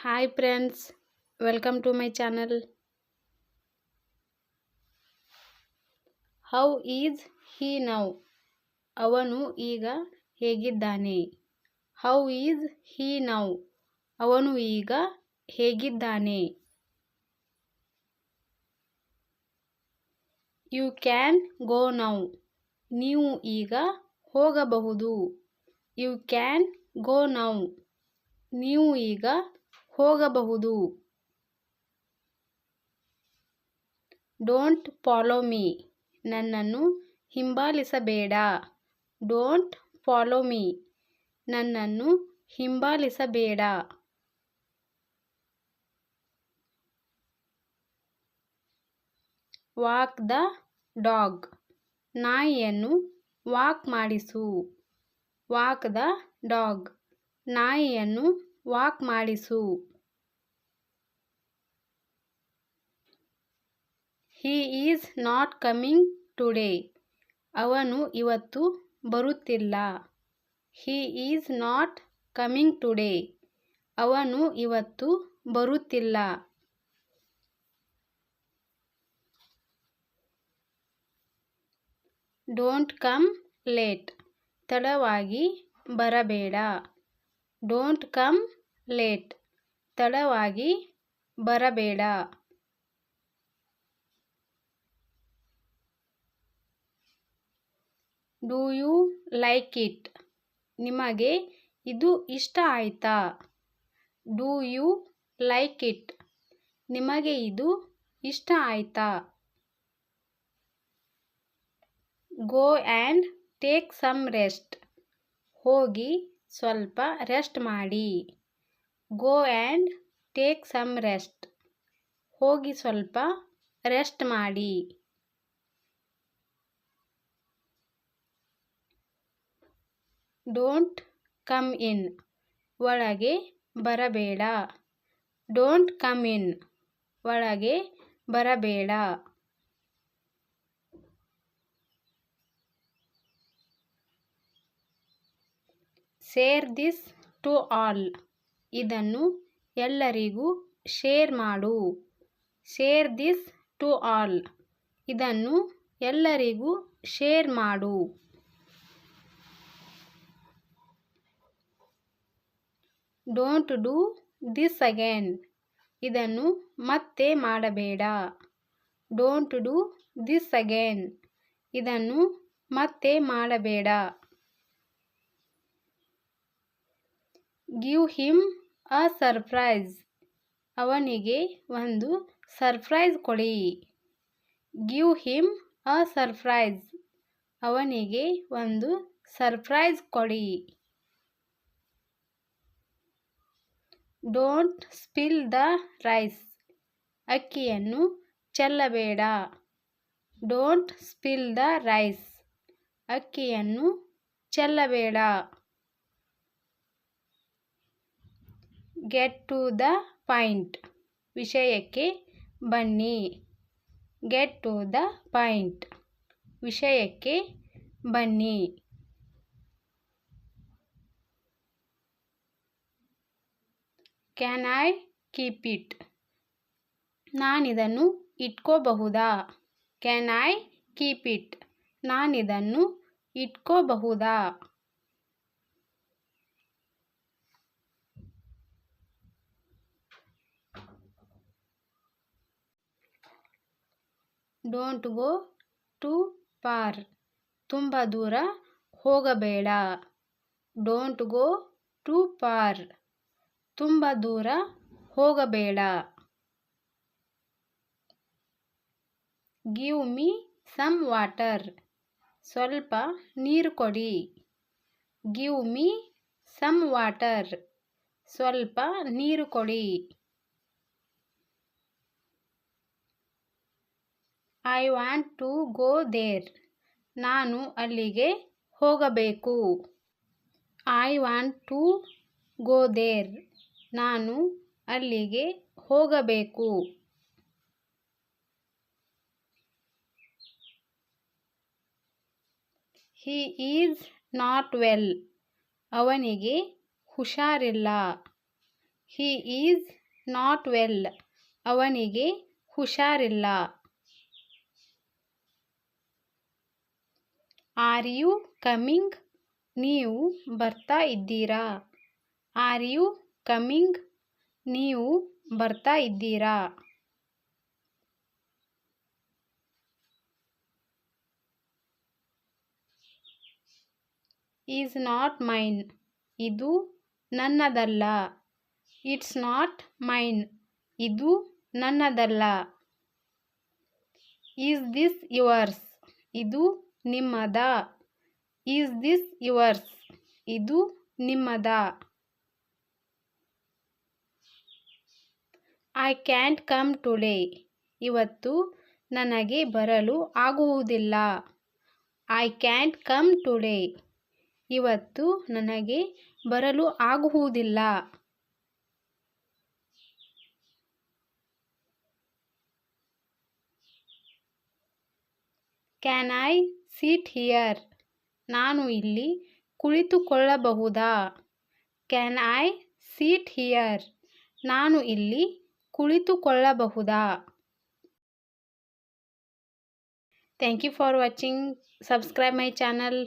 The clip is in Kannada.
Hi friends, welcome to my channel. How is he now? ಅವನು ಈಗ ಹೇಗಿದ್ದಾನೆ? How is he now? ಅವನು ಈಗ ಹೇಗಿದ್ದಾನೆ? You can go now. ನೀವು ಈಗ ಹೋಗಬಹುದು. You can go now. ನೀವು ಈಗ ಹೋಗಬಹುದು. Don't follow me. ನನ್ನನ್ನು ಹಿಂಬಾಲಿಸಬೇಡ. Don't follow me. ನನ್ನನ್ನು ಹಿಂಬಾಲಿಸಬೇಡ. Walk the dog. ನಾಯಿಯನ್ನು ವಾಕ್ ಮಾಡಿಸು. Walk the dog. ನಾಯಿಯನ್ನು ವಾಕ್ ಮಾಡಿಸು. He is not coming today. ಅವನು ಇವತ್ತು ಬರುತ್ತಿಲ್ಲ. He is not coming today. ಅವನು ಇವತ್ತು ಬರುತ್ತಿಲ್ಲ. Don't come late. ತಡವಾಗಿ ಬರಬೇಡ. Don't come late. ತಡವಾಗಿ ಬರಬೇಡ. Do you like it? ನಿಮಗೆ ಇದು ಇಷ್ಟ ಆಯ್ತಾ? Do you like it? ನಿಮಗೆ ಇದು ಇಷ್ಟ ಆಯ್ತಾ? Go and take some rest. ಹೋಗಿ ಸ್ವಲ್ಪ ರೆಸ್ಟ್ ಮಾಡಿ. Go and take some rest. ಹೋಗಿ ಸ್ವಲ್ಪ ರೆಸ್ಟ್ ಮಾಡಿ. Don't come in. ಒಳಗೆ ಬರಬೇಡ. Don't come in. ಒಳಗೆ ಬರಬೇಡ. Share this to all. ಇದನ್ನು ಎಲ್ಲರಿಗೂ ಶೇರ್ ಮಾಡು. Share this to all. ಇದನ್ನು ಎಲ್ಲರಿಗೂ ಶೇರ್ ಮಾಡು. Don't do this again. ಇದನ್ನು ಮತ್ತೆ ಮಾಡಬೇಡ. Don't do this again. ಇದನ್ನು ಮತ್ತೆ ಮಾಡಬೇಡ. Give him a surprise. ಅವನಿಗೆ ಒಂದು ಸರ್ಪ್ರೈಸ್ ಕೊಡಿ. Give him a surprise. ಅವನಿಗೆ ಒಂದು ಸರ್ಪ್ರೈಸ್ ಕೊಡಿ. Don't spill the rice. ಅಕ್ಕಿಯನ್ನು ಚೆಲ್ಲಬೇಡ. Don't spill the rice. ಅಕ್ಕಿಯನ್ನು ಚೆಲ್ಲಬೇಡ. Get to the point. ವಿಷಯಕ್ಕೆ ಬನ್ನಿ. Get to the point. ವಿಷಯಕ್ಕೆ ಬನ್ನಿ. Can I keep it? ನಾನಿದನ್ನು ಇಟ್ಕೋಬಹುದಾ? Can I keep it? ನಾನಿದನ್ನು ಇಟ್ಕೋಬಹುದಾ? Don't go too far. ತುಂಬ ದೂರ ಹೋಗಬೇಡ. Don't go too far. ತುಂಬ ದೂರ ಹೋಗಬೇಡ. Give me some water. ಸ್ವಲ್ಪ ನೀರು ಕೊಡಿ. Give me some water. ಸ್ವಲ್ಪ ನೀರು ಕೊಡಿ. I want to go there. ನಾನು ಅಲ್ಲಿಗೆ ಹೋಗಬೇಕು. I want to go there. ನಾನು ಅಲ್ಲಿಗೆ ಹೋಗಬೇಕು. He is not well. ಅವನಿಗೆ ಹುಷಾರಿಲ್ಲ. He is not well. ಅವನಿಗೆ ಹುಷಾರಿಲ್ಲ. Are you coming. ನೀವು ಬರ್ತಾ ಇದ್ದೀರಾ. Are you coming. ನೀವು ಬರ್ತಾ ಇದ್ದೀರಾ. Is not mine. ಇದು ನನ್ನದಲ್ಲ. It's not mine. ಇದು ನನ್ನದಲ್ಲ. Is this yours. ಇದು ನಿಮ್ಮದ. Is this yours. ಇದು ನಿಮ್ಮದ. I can't come today. ಇವತ್ತು ನನಗೆ ಬರಲು ಆಗುವುದಿಲ್ಲ. I can't come today. ಇವತ್ತು ನನಗೆ ಬರಲು ಆಗುವುದಿಲ್ಲ. Can I sit here. ನಾನು ಇಲ್ಲಿ ಕುಳಿತುಕೊಳ್ಳಬಹುದಾ. Can I sit here. ನಾನು ಇಲ್ಲಿ ಕುಳಿತುಕೊಳ್ಳಬಹುದಾ. Thank you for watching. Subscribe my channel.